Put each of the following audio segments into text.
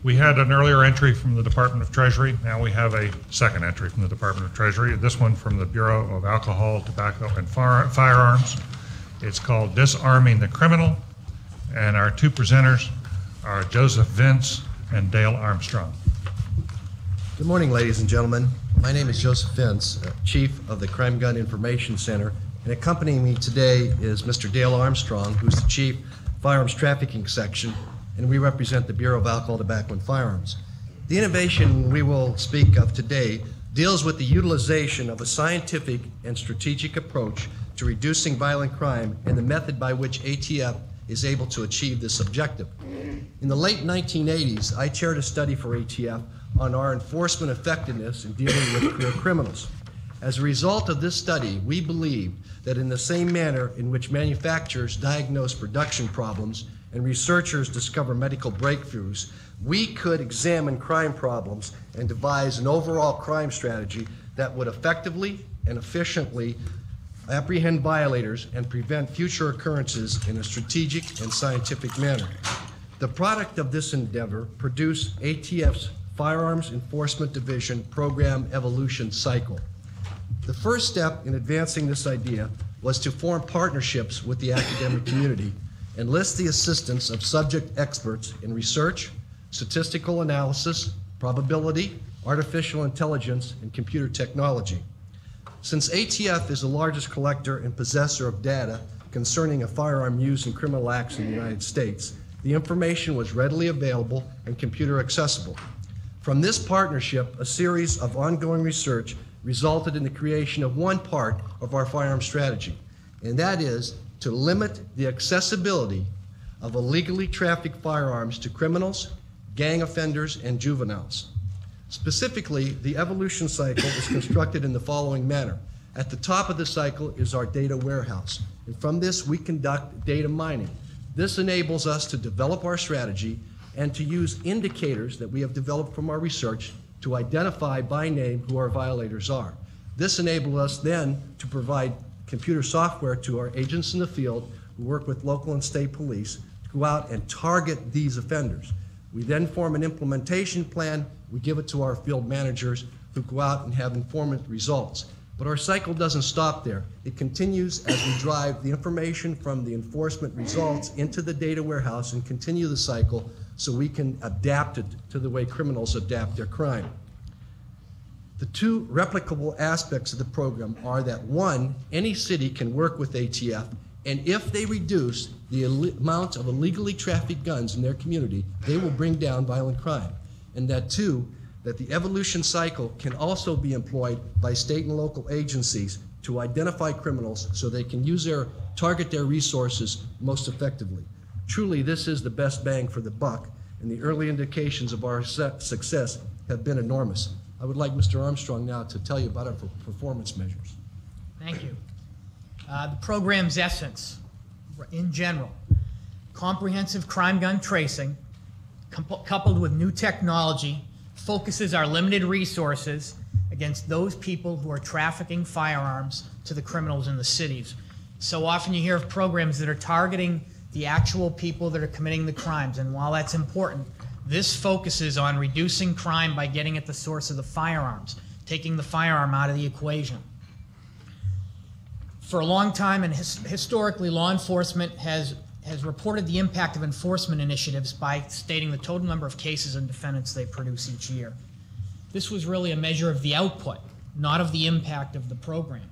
We had an earlier entry from the Department of Treasury. Now we have a second entry from the Department of Treasury, this one from the Bureau of Alcohol, Tobacco, and Firearms. It's called Disarming the Criminal, and our two presenters are Joseph Vince and Dale Armstrong. Good morning, ladies and gentlemen. My name is Joseph Vince, Chief of the Crime Gun Information Center, and accompanying me today is Mr. Dale Armstrong, who's the Chief Firearms Trafficking Section, and we represent the Bureau of Alcohol, Tobacco, and Firearms. The innovation we will speak of today deals with the utilization of a scientific and strategic approach to reducing violent crime and the method by which ATF is able to achieve this objective. In the late 1980s, I chaired a study for ATF on our enforcement effectiveness in dealing with career criminals. As a result of this study, we believed that in the same manner in which manufacturers diagnose production problems and researchers discover medical breakthroughs, we could examine crime problems and devise an overall crime strategy that would effectively and efficiently apprehend violators and prevent future occurrences in a strategic and scientific manner. The product of this endeavor produced ATF's Firearms Enforcement Division Program Evolution Cycle. The first step in advancing this idea was to form partnerships with the academic community, enlist the assistance of subject experts in research, statistical analysis, probability, artificial intelligence, and computer technology. Since ATF is the largest collector and possessor of data concerning a firearm used in criminal acts in the United States, the information was readily available and computer accessible. From this partnership, a series of ongoing research resulted in the creation of one part of our firearm strategy, and that is to limit the accessibility of illegally trafficked firearms to criminals, gang offenders, and juveniles. Specifically, the evolution cycle is constructed in the following manner. At the top of the cycle is our data warehouse, and from this we conduct data mining. This enables us to develop our strategy and to use indicators that we have developed from our research to identify by name who our violators are. This enables us then to provide computer software to our agents in the field who work with local and state police to go out and target these offenders. We then form an implementation plan. We give it to our field managers who go out and have informant results. But our cycle doesn't stop there. It continues as we drive the information from the enforcement results into the data warehouse and continue the cycle so we can adapt it to the way criminals adapt their crime. The two replicable aspects of the program are that, one, any city can work with ATF, and if they reduce the amount of illegally trafficked guns in their community, they will bring down violent crime. And that, two, that the evolution cycle can also be employed by state and local agencies to identify criminals so they can target their resources most effectively. Truly, this is the best bang for the buck, and the early indications of our success have been enormous. I would like Mr. Armstrong now to tell you about our performance measures. Thank you. The program's essence, in general, comprehensive crime gun tracing, coupled with new technology, focuses our limited resources against those people who are trafficking firearms to the criminals in the cities. So often you hear of programs that are targeting the actual people that are committing the crimes, and while that's important, this focuses on reducing crime by getting at the source of the firearms, taking the firearm out of the equation. For a long time, and historically, law enforcement has reported the impact of enforcement initiatives by stating the total number of cases and defendants they produce each year. This was really a measure of the output, not of the impact of the program.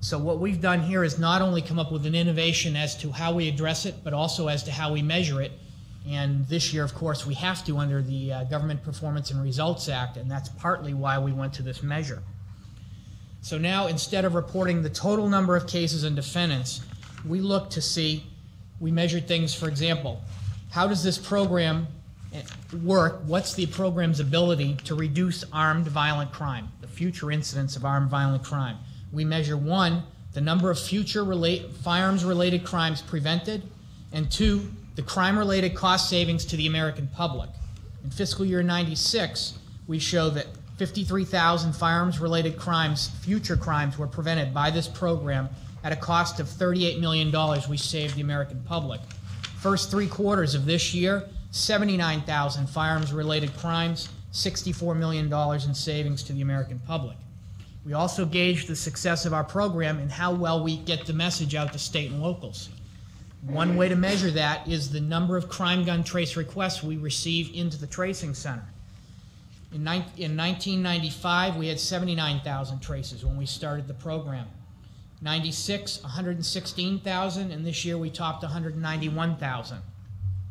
So what we've done here is not only come up with an innovation as to how we address it, but also as to how we measure it. And this year, of course, we have to under the Government Performance and Results Act, and that's partly why we went to this measure. So now, instead of reporting the total number of cases and defendants, we look to see, we measured things, for example, how does this program work? What's the program's ability to reduce armed violent crime, the future incidents of armed violent crime? We measure, one, the number of future firearms-related crimes prevented, and two, the crime-related cost savings to the American public. In fiscal year '96, we show that 53,000 firearms-related crimes, future crimes, were prevented by this program at a cost of $38 million we saved the American public. First 3 quarters of this year, 79,000 firearms-related crimes, $64 million in savings to the American public. We also gauge the success of our program and how well we get the message out to state and locals. One way to measure that is the number of crime gun trace requests we receive into the tracing center. In 1995, we had 79,000 traces when we started the program. 96, 116,000, and this year we topped 191,000.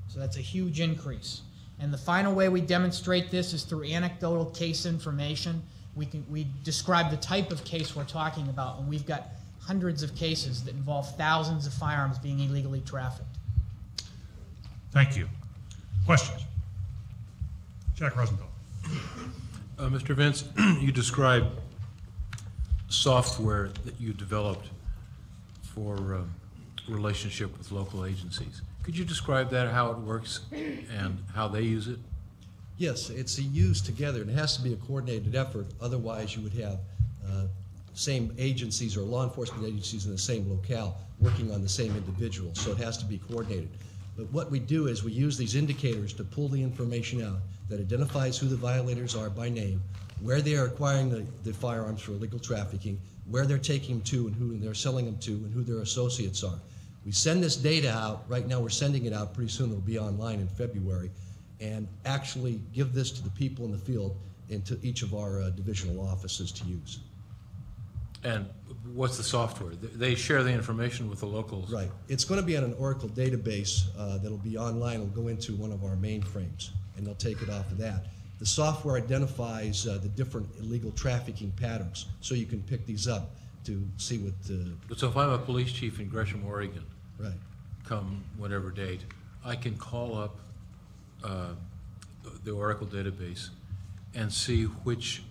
So that's a huge increase. And the final way we demonstrate this is through anecdotal case information. We describe the type of case we're talking about, and we've got hundreds of cases that involve thousands of firearms being illegally trafficked. Thank you. Questions? Jack Rosenthal. Mr. Vince, you described software that you developed for relationship with local agencies. Could you describe that, how it works and how they use it? Yes, it's used together, and it has to be a coordinated effort. Otherwise, you would have same agencies or law enforcement agencies in the same locale working on the same individual, so it has to be coordinated. But what we do is we use these indicators to pull the information out that identifies who the violators are by name, where they are acquiring the firearms for illegal trafficking, where they're taking them to and who they're selling them to, and who their associates are. We send this data out. Right now we're sending it out. Pretty soon it'll be online in February, and actually give this to the people in the field and to each of our divisional offices to use. And what's the software? They share the information with the locals. Right. It's going to be on an Oracle database that'll be online. It'll go into one of our mainframes, and they'll take it off of that. The software identifies the different illegal trafficking patterns, so you can pick these up to see what the... So if I'm a police chief in Gresham, Oregon, Right. come whatever date, I can call up the Oracle database and see which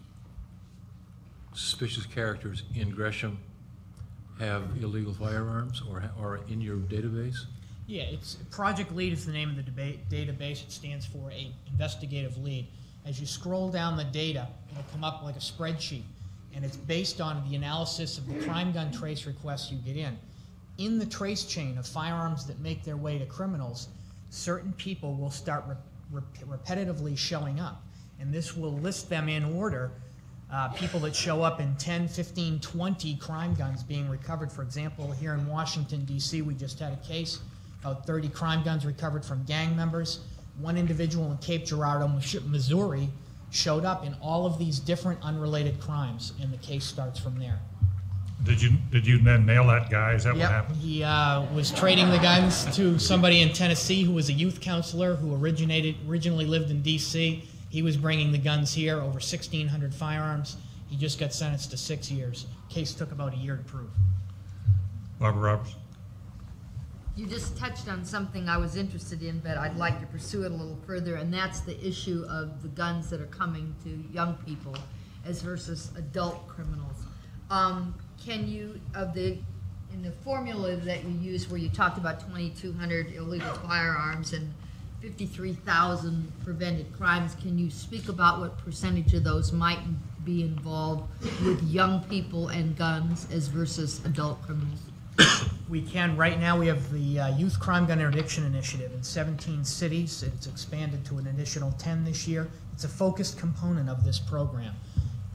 suspicious characters in Gresham have illegal firearms or are in your database? Yeah, it's Project Lead is the name of the database. It stands for a investigative lead. As you scroll down the data, it'll come up like a spreadsheet, and it's based on the analysis of the crime gun trace requests you get in. In the trace chain of firearms that make their way to criminals, certain people will start repetitively showing up, and this will list them in order. People that show up in 10, 15, 20 crime guns being recovered. For example, here in Washington, D.C., we just had a case, about 30 crime guns recovered from gang members. One individual in Cape Girardeau, Missouri, showed up in all of these different unrelated crimes, and the case starts from there. Did you then nail that guy? Is that Yep. what happened? He was trading the guns to somebody in Tennessee who was a youth counselor who originally lived in D.C. He was bringing the guns here, over 1,600 firearms. He just got sentenced to 6 years. Case took about a year to prove. Barbara Roberts. You just touched on something I was interested in, but I'd like to pursue it a little further, and that's the issue of the guns that are coming to young people as versus adult criminals. Can you, in the formula that you used where you talked about 2,200 illegal firearms and 53,000 prevented crimes, can you speak about what percentage of those might be involved with young people and guns as versus adult criminals? We can. Right now we have the Youth Crime Gun Interdiction Initiative in 17 cities. It's expanded to an additional 10 this year. It's a focused component of this program.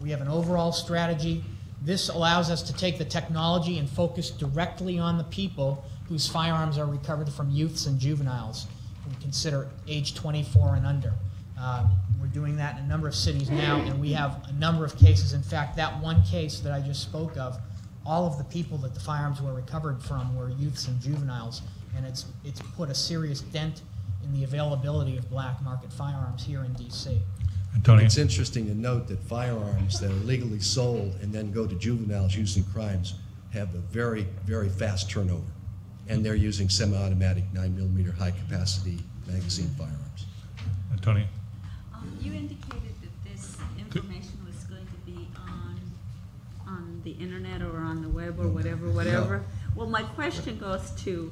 We have an overall strategy. This allows us to take the technology and focus directly on the people whose firearms are recovered from youths and juveniles. We consider age 24 and under. We're doing that in a number of cities now, and we have a number of cases. In fact, that one case that I just spoke of, all of the people that the firearms were recovered from were youths and juveniles, and it's put a serious dent in the availability of black market firearms here in D.C. Antonio. It's interesting to note that firearms that are legally sold and then go to juveniles used in crimes have a very, very fast turnover. And they're using semi-automatic 9mm high-capacity magazine firearms. Antonio. You indicated that this information was going to be on the internet or on the web or whatever. No. Well, my question goes to,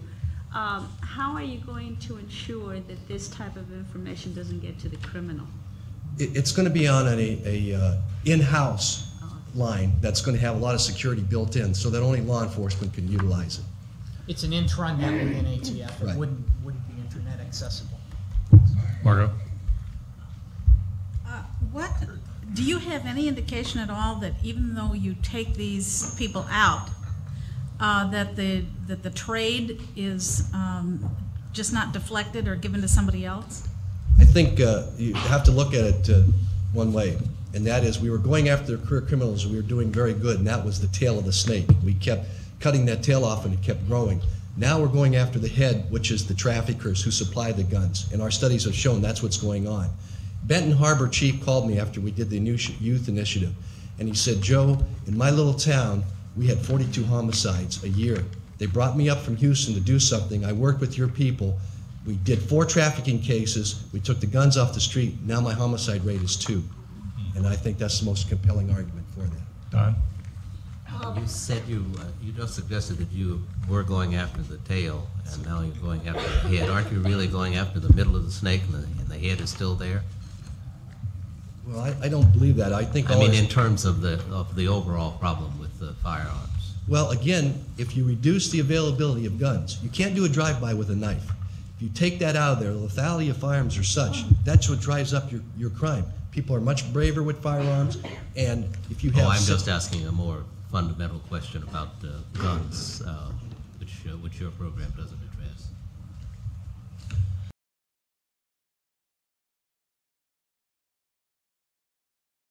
how are you going to ensure that this type of information doesn't get to the criminal? It's going to be on a in-house line that's going to have a lot of security built in so that only law enforcement can utilize it. It's an intranet within ATF. It Right. wouldn't be internet accessible. Margot? What, do you have any indication at all that even though you take these people out, that the trade is just not deflected or given to somebody else? I think you have to look at it one way, and that is we were going after the career criminals and we were doing very good, and that was the tail of the snake. We kept cutting that tail off and it kept growing. Now we're going after the head, which is the traffickers who supply the guns, and our studies have shown that's what's going on. Benton Harbor Chief called me after we did the new youth initiative, and he said, Joe, in my little town, we had 42 homicides a year. They brought me up from Houston to do something. I worked with your people. We did 4 trafficking cases. We took the guns off the street. Now my homicide rate is 2. And I think that's the most compelling argument for that. Don? You said you just suggested that you were going after the tail, and now you're going after the head. Aren't you really going after the middle of the snake, and the head is still there? Well, I don't believe that. I think I mean, in terms of the overall problem with the firearms. Well, again, if you reduce the availability of guns, you can't do a drive-by with a knife. If you take that out of there, the lethality of firearms are such, that's what drives up your crime. People are much braver with firearms, and if you have... Oh, I'm just asking a more fundamental question about guns, which your program doesn't address.